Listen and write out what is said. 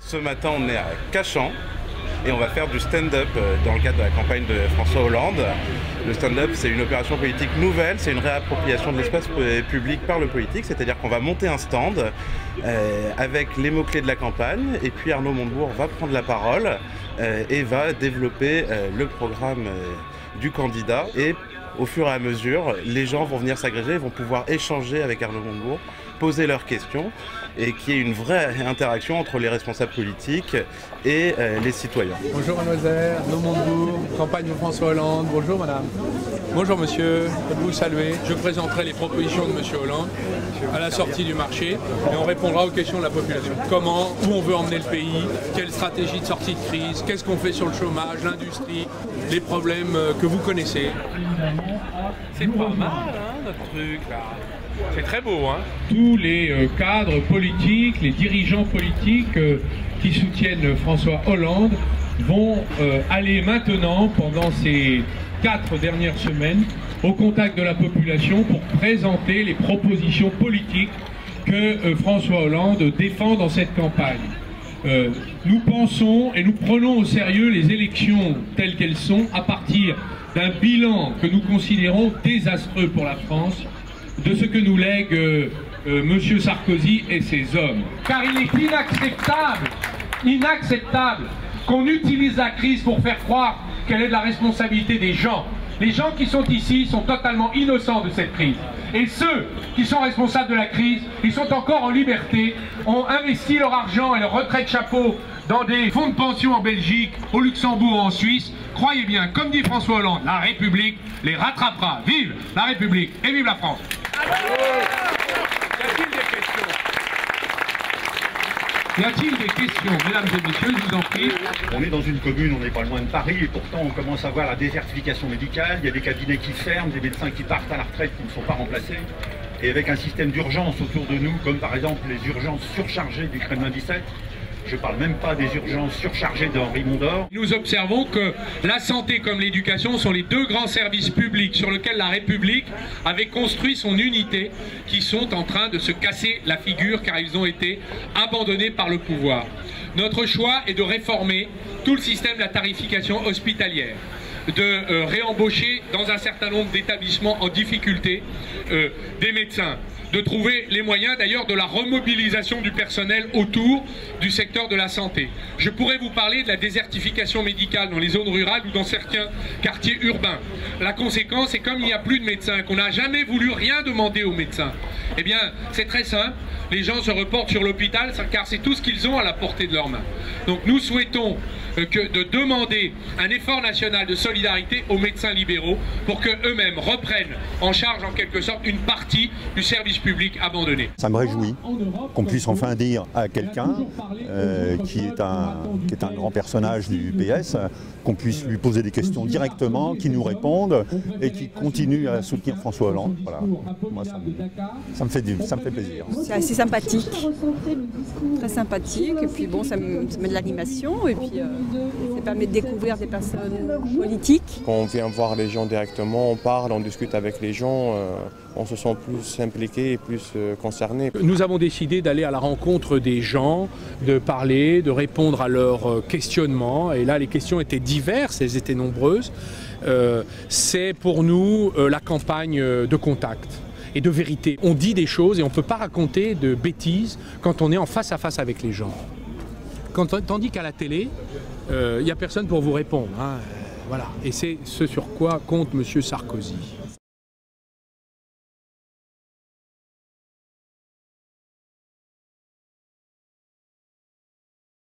Ce matin, on est à Cachan et on va faire du stand-up dans le cadre de la campagne de François Hollande. Le stand-up, c'est une opération politique nouvelle, c'est une réappropriation de l'espace public par le politique, c'est-à-dire qu'on va monter un stand avec les mots-clés de la campagne, et puis Arnaud Montebourg va prendre la parole et va développer le programme du candidat. Et au fur et à mesure, les gens vont venir s'agréger, vont pouvoir échanger avec Arnaud Montebourg, poser leurs questions, et qu'il y ait une vraie interaction entre les responsables politiques et les citoyens. Bonjour mademoiselle, Arnaud Montebourg, campagne de François Hollande. Bonjour madame. Bonjour monsieur, vous saluer. Je présenterai les propositions de monsieur Hollande à la sortie du marché et on répondra aux questions de la population. Comment, où on veut emmener le pays, quelle stratégie de sortie de crise, qu'est-ce qu'on fait sur le chômage, l'industrie, les problèmes que vous connaissez. C'est pas mal hein, notre truc là. C'est très beau, hein. Tous les cadres politiques, les dirigeants politiques qui soutiennent François Hollande vont aller maintenant, pendant ces 4 dernières semaines, au contact de la population pour présenter les propositions politiques que François Hollande défend dans cette campagne. Nous pensons et nous prenons au sérieux les élections telles qu'elles sont à partir d'un bilan que nous considérons désastreux pour la France, de ce que nous lègue M. Sarkozy et ses hommes. Car il est inacceptable qu'on utilise la crise pour faire croire qu'elle est de la responsabilité des gens. Les gens qui sont ici sont totalement innocents de cette crise. Et ceux qui sont responsables de la crise, ils sont encore en liberté, ont investi leur argent et leur retrait de chapeau dans des fonds de pension en Belgique, au Luxembourg ou en Suisse. Croyez bien, comme dit François Hollande, la République les rattrapera. Vive la République et vive la France! Y a-t-il des questions, mesdames et messieurs, je vous en prie. On est dans une commune, on n'est pas loin de Paris, et pourtant on commence à voir la désertification médicale, il y a des cabinets qui ferment, des médecins qui partent à la retraite qui ne sont pas remplacés, et avec un système d'urgence autour de nous, comme par exemple les urgences surchargées du Kremlin 17, je ne parle même pas des urgences surchargées d'Henri Mondor. Nous observons que la santé comme l'éducation sont les 2 grands services publics sur lesquels la République avait construit son unité, qui sont en train de se casser la figure car ils ont été abandonnés par le pouvoir. Notre choix est de réformer tout le système de la tarification hospitalière, de réembaucher dans un certain nombre d'établissements en difficulté des médecins, de trouver les moyens d'ailleurs de la remobilisation du personnel autour du secteur de la santé. Je pourrais vous parler de la désertification médicale dans les zones rurales ou dans certains quartiers urbains. La conséquence, c'est comme il n'y a plus de médecins, qu'on n'a jamais voulu rien demander aux médecins, eh bien c'est très simple, les gens se reportent sur l'hôpital car c'est tout ce qu'ils ont à la portée de leurs mains. Donc nous souhaitons de demander un effort national de solidarité aux médecins libéraux pour qu'eux-mêmes reprennent en charge en quelque sorte une partie du service public abandonné. Ça me réjouit qu'on puisse enfin dire à quelqu'un qui est un grand personnage du PS, qu'on puisse lui poser des questions directement, qu'il nous réponde et qu'il continue à soutenir François Hollande. Voilà. Moi, ça me fait plaisir. C'est assez sympathique, très sympathique, et puis bon, ça met de l'animation, et puis ça permet de découvrir des personnes politiques. Quand on vient voir les gens directement, on parle, on discute avec les gens, on se sent plus impliqué et plus concerné. Nous avons décidé d'aller à la rencontre des gens, de parler, de répondre à leurs questionnements, et là les questions étaient diverses, elles étaient nombreuses. C'est pour nous la campagne de contact et de vérité. On dit des choses et on ne peut pas raconter de bêtises quand on est en face à face avec les gens. Tandis qu'à la télé, il n'y a personne pour vous répondre. Hein, voilà. Et c'est ce sur quoi compte M. Sarkozy.